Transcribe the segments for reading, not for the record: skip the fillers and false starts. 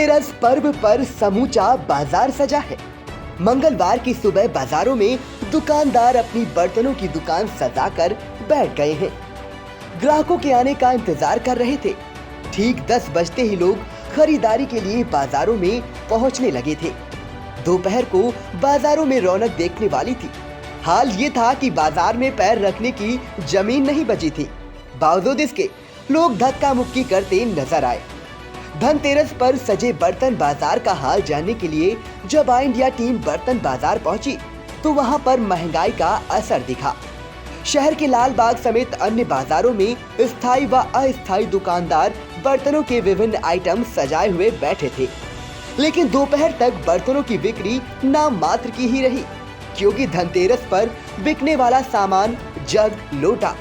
धनतेरस पर्व पर समूचा बाजार सजा है। मंगलवार की सुबह बाजारों में दुकानदार अपनी बर्तनों की दुकान सजाकर बैठ गए हैं। ग्राहकों के आने का इंतजार कर रहे थे। ठीक 10 बजते ही लोग खरीदारी के लिए बाजारों में पहुंचने लगे थे। दोपहर को बाजारों में रौनक देखने वाली थी। हाल ये था कि बाजार में पैर रखने की जमीन नहीं बची थी। बावजूद इसके लोग धक्का मुक्की करते नजर आए। धनतेरस पर सजे बर्तन बाजार का हाल जानने के लिए जब आई इंडिया टीम बर्तन बाजार पहुंची तो वहां पर महंगाई का असर दिखा। शहर के लाल बाग समेत अन्य बाजारों में स्थायी व अस्थायी दुकानदार बर्तनों के विभिन्न आइटम सजाए हुए बैठे थे, लेकिन दोपहर तक बर्तनों की बिक्री नाम मात्र की ही रही, क्योंकि धनतेरस पर बिकने वाला सामान जग, लोटा,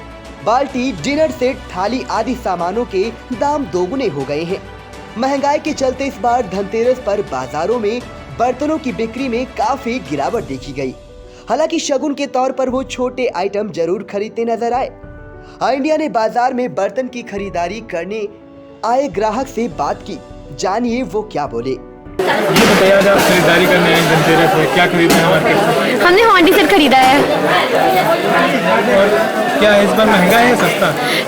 बाल्टी, डिनर सेट, थाली आदि सामानों के दाम दोगुने हो गए हैं। महंगाई के चलते इस बार धनतेरस पर बाजारों में बर्तनों की बिक्री में काफी गिरावट देखी गई। हालांकि शगुन के तौर पर वो छोटे आइटम जरूर खरीदते नजर आए। आई इंडिया ने बाजार में बर्तन की खरीदारी करने आए ग्राहक से बात की, जानिए वो क्या बोले। ये बताइए, आज आप खरीदारी करने आए धनतेरस में, क्या खरीदना है मार्केट से? हमने हॉन्डी सेट खरीदा है। क्या इस बार महंगा है या सस्ता?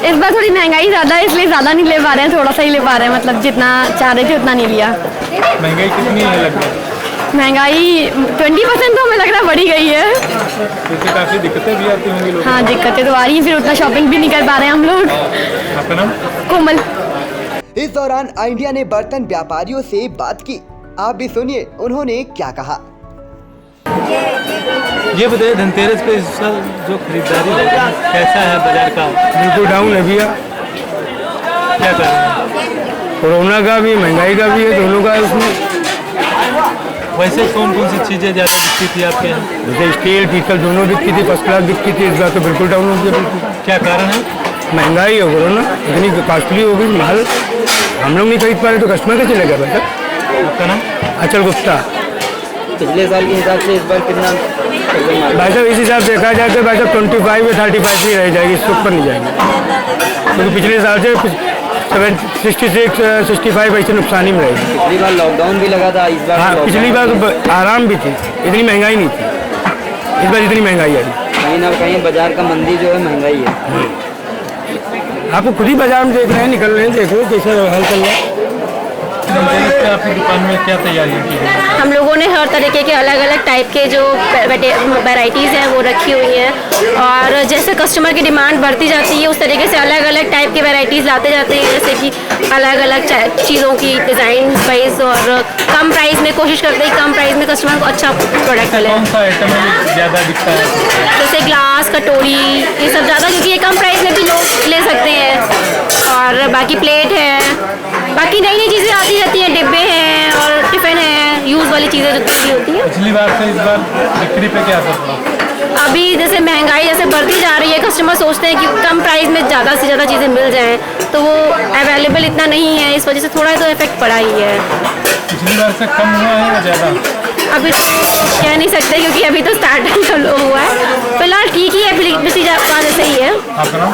इस बार थोड़ी महंगाई ज़्यादा है, इसलिए ज़्यादा नहीं ले पा रहे हैं, थोड़ा सा ही ले पा रहे हैं, मतलब जितना चाह रहे थे उतना नहीं लिया। महंगाई कितनी है लगभग? महंगाई 20% तो हमें लग रहा है बढ़ी गई है। इससे काफ़ी दिक्कतें भी आती होंगी लोगों को। हाँ, दिक्कतें तो आ रही हैं, फिर उतना शॉपिंग भी नहीं कर पा रहे हैं हम लोग। आपका नाम? कोमल। इस दौरान आई इंडिया ने बर्तन व्यापारियों से बात की। आप भी सुनिए उन्होंने क्या कहा। ये बताइए, धनतेरस पे इस साल जो खरीदारी हो रही है, कैसा है बाजार का? बिल्कुल डाउन है भैया। क्या कर रहे हैं? कोरोना का भी, महंगाई का भी है, दोनों का है उसमें। वैसे कौन कौन सी चीज़ें ज़्यादा बिकती थी आपके यहाँ? जैसे स्टील, पीतल दोनों बिकती थी, फर्स्ट क्लास बिकती थी। इस बार तो बिल्कुल डाउन हो गया। बिल्कुल क्या कारण है? महंगाई हो कोरोना, इतनी कॉस्टली हो गई माल, हम लोग नहीं खरीद पा रहे तो कस्टमर का चलेगा भाई साहब। आपका नाम? अचल गुप्ता। पिछले साल के हिसाब से इस बार कितना? भाई साहब इस हिसाब से देखा जाए तो भाई साहब 25 या 35 ही रह जाएगी, इससे ऊपर नहीं जाएगी, क्योंकि पिछले साल से 66, 65 ऐसे नुकसान ही में रहेगी। पिछली बार लॉकडाउन भी लगा था, इस बार हाँ, पिछली बार तो आराम भी थी, इतनी महंगाई नहीं थी। इस बार इतनी महंगाई आई, कहीं ना कहीं बाजार का मंदी जो है महंगाई है। आपको खुद ही बाजार में देख रहे हैं, निकल रहे हैं, देखो कैसा हाल चल रहा है। धनतेरस पे आपकी दुकान में क्या तैयारियाँ की गई? हम लोगों ने हर तरीके के अलग अलग टाइप के जो वैरायटीज़ हैं वो रखी हुई हैं, और जैसे कस्टमर की डिमांड बढ़ती जाती है उस तरीके से अलग अलग टाइप के वैरायटीज़ लाते जाते हैं, जैसे कि अलग अलग चीज़ों की डिज़ाइन वाइज, और कम प्राइस में कोशिश करते हैं कम प्राइस में कस्टमर को अच्छा प्रोडक्ट मिले। कौन सा आइटम है ज़्यादा बिकता है? जैसे ग्लास, कटोरी, ये सब ज़्यादा, क्योंकि ये कम प्राइस में भी लोग ले सकते हैं, और बाकी प्लेट है, बाकी नई नई चीज़ें आती रहती हैं, डिब्बे हैं और टिफ़िन है, यूज़ वाली चीज़ें जो भी होती हैं। पिछली बार से इस बार बिक्री पे क्या असर पड़ा? अभी जैसे महंगाई जैसे बढ़ती जा रही है, कस्टमर सोचते हैं कि कम प्राइस में ज़्यादा से ज़्यादा चीज़ें मिल जाएं, तो वो अवेलेबल इतना नहीं है, इस वजह से थोड़ा तो इफेक्ट पड़ा ही है। पिछली बार से कम हुआ है या ज़्यादा? अभी तो कह नहीं सकते, क्योंकि अभी तो स्टार्टिंग हुआ है। फिलहाल ठीक ही है, पिछली बार जैसे ही है। आपका नाम?